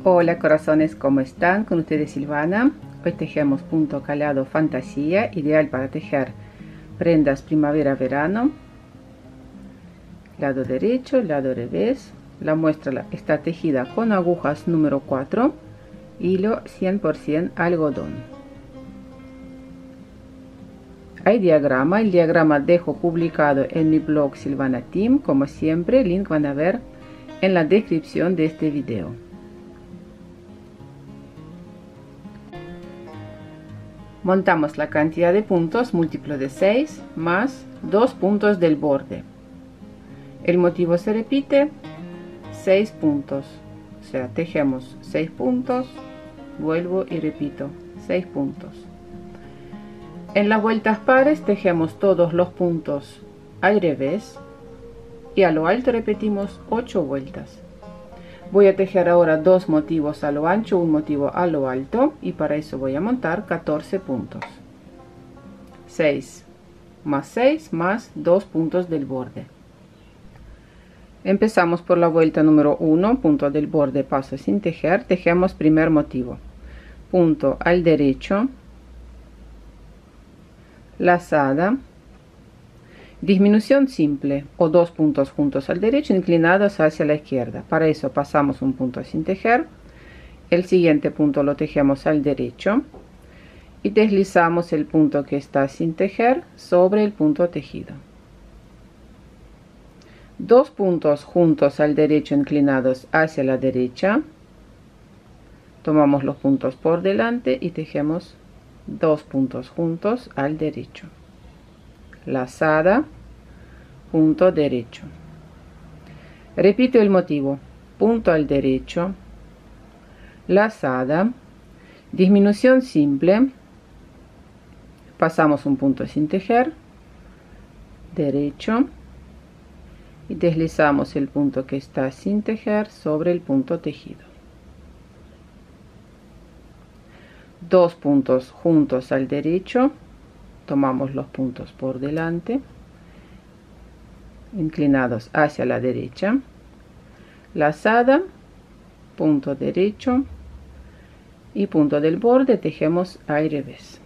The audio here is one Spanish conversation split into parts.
Hola corazones, ¿cómo están? Con ustedes Silvana. Hoy tejemos punto calado fantasía, ideal para tejer prendas primavera-verano. Lado derecho, lado revés. La muestra está tejida con agujas número 4, hilo 100% algodón. Hay diagrama, el diagrama dejo publicado en mi blog Silvana Team, como siempre, el link van a ver en la descripción de este video. Montamos la cantidad de puntos múltiplo de 6 más 2 puntos del borde. El motivo se repite 6 puntos, o sea, tejemos 6 puntos, vuelvo y repito 6 puntos. En las vueltas pares tejemos todos los puntos al revés y a lo alto repetimos 8 vueltas. Voy a tejer ahora dos motivos a lo ancho, un motivo a lo alto, y para eso voy a montar 14 puntos. 6 más 6 más 2 puntos del borde. Empezamos por la vuelta número 1, punto del borde, paso sin tejer, tejemos primer motivo, punto al derecho, lazada, disminución simple o dos puntos juntos al derecho inclinados hacia la izquierda. Para eso pasamos un punto sin tejer, el siguiente punto lo tejemos al derecho y deslizamos el punto que está sin tejer sobre el punto tejido. Dos puntos juntos al derecho inclinados hacia la derecha, tomamos los puntos por delante y tejemos dos puntos juntos al derecho, lazada, punto derecho. Repito el motivo, punto al derecho, lazada, disminución simple, pasamos un punto sin tejer, derecho, y deslizamos el punto que está sin tejer sobre el punto tejido. Dos puntos juntos al derecho, tomamos los puntos por delante, inclinados hacia la derecha, lazada, punto derecho y punto del borde, tejemos al revés.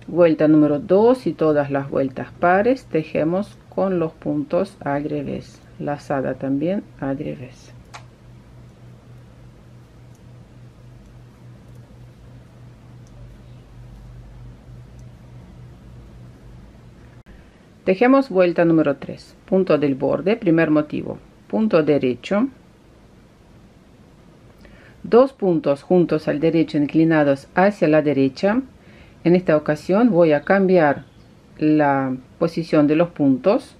Vuelta número 2 y todas las vueltas pares tejemos con los puntos al revés, lazada también al revés. Tejemos vuelta número 3, punto del borde, primer motivo, punto derecho, dos puntos juntos al derecho inclinados hacia la derecha. En esta ocasión voy a cambiar la posición de los puntos.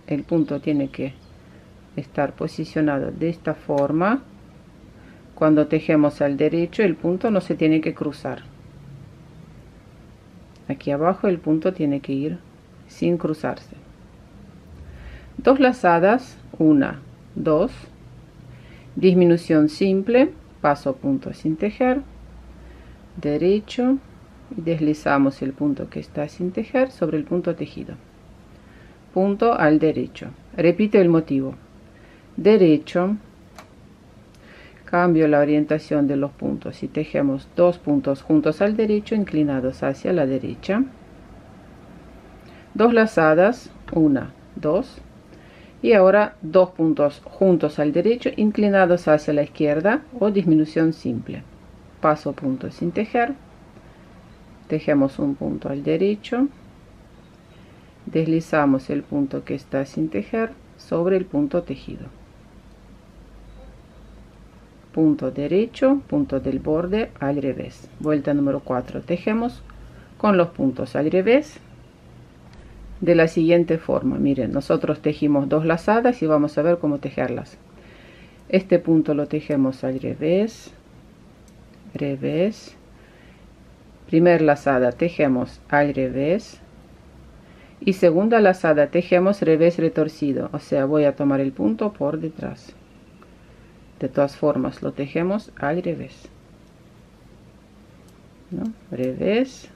El punto tiene que estar posicionado de esta forma. Cuando tejemos al derecho, el punto no se tiene que cruzar. Aquí abajo el punto tiene que ir sin cruzarse. Dos lazadas, 1, 2, disminución simple, paso punto sin tejer, derecho, y deslizamos el punto que está sin tejer sobre el punto tejido, punto al derecho. Repito el motivo, derecho, cambio la orientación de los puntos y tejemos dos puntos juntos al derecho inclinados hacia la derecha, dos lazadas, 1, 2, y ahora dos puntos juntos al derecho inclinados hacia la izquierda o disminución simple, paso punto sin tejer, tejemos un punto al derecho, deslizamos el punto que está sin tejer sobre el punto tejido, punto derecho, punto del borde al revés. Vuelta número 4, tejemos con los puntos al revés de la siguiente forma. Miren, nosotros tejimos dos lazadas y vamos a ver cómo tejerlas. Este punto lo tejemos al revés, revés, primer lazada tejemos al revés y segunda lazada tejemos revés retorcido, o sea, voy a tomar el punto por detrás. De todas formas lo tejemos al revés, ¿no? Revés,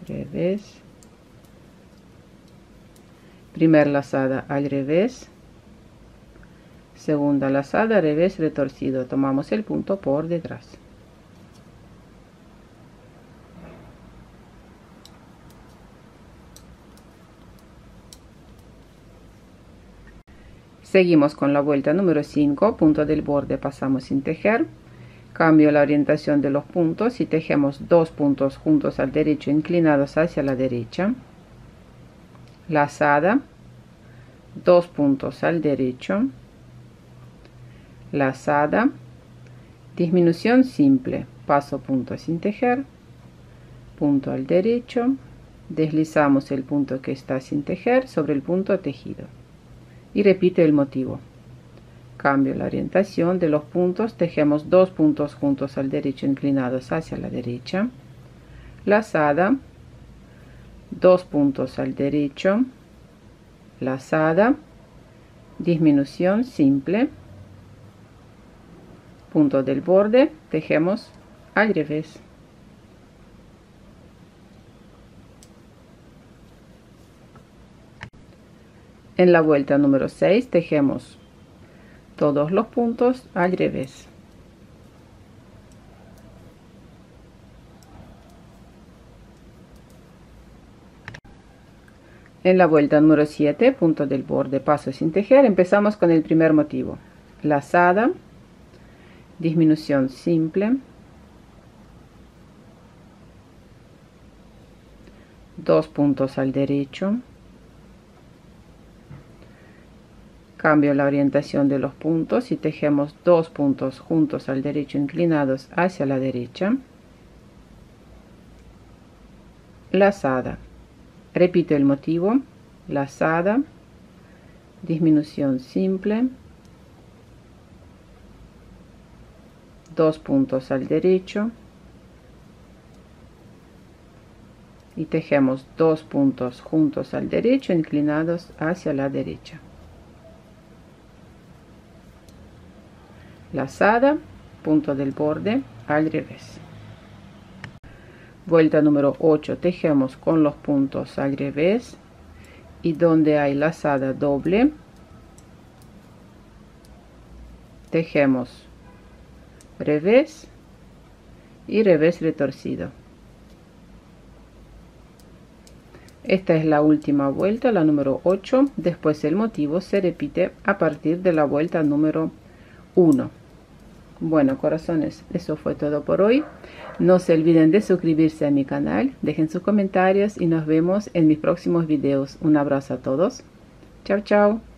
revés, primer lazada al revés, segunda lazada, revés, retorcido, tomamos el punto por detrás. Seguimos con la vuelta número 5, punto del borde pasamos sin tejer, cambio la orientación de los puntos y tejemos 2 puntos juntos al derecho inclinados hacia la derecha, lazada, 2 puntos al derecho, lazada, disminución simple, paso punto sin tejer, punto al derecho, deslizamos el punto que está sin tejer sobre el punto tejido y repite el motivo. Cambio la orientación de los puntos, tejemos 2 puntos juntos al derecho inclinados hacia la derecha, lazada, 2 puntos al derecho, lazada, disminución simple, punto del borde, tejemos al revés. En la vuelta número 6 tejemos todos los puntos al revés. En la vuelta número 7, punto del borde, paso sin tejer, empezamos con el primer motivo, lazada, disminución simple, 2 puntos al derecho, cambio la orientación de los puntos y tejemos 2 puntos juntos al derecho inclinados hacia la derecha, lazada, repito el motivo, lazada, disminución simple, 2 puntos al derecho y tejemos 2 puntos juntos al derecho inclinados hacia la derecha, lazada, punto del borde al revés. Vuelta número 8, tejemos con los puntos al revés y donde hay lazada doble tejemos revés y revés retorcido. Esta es la última vuelta, la número 8. Después el motivo se repite a partir de la vuelta número 1. Bueno, corazones, eso fue todo por hoy. No se olviden de suscribirse a mi canal, dejen sus comentarios y nos vemos en mis próximos videos. Un abrazo a todos. Chao, chao.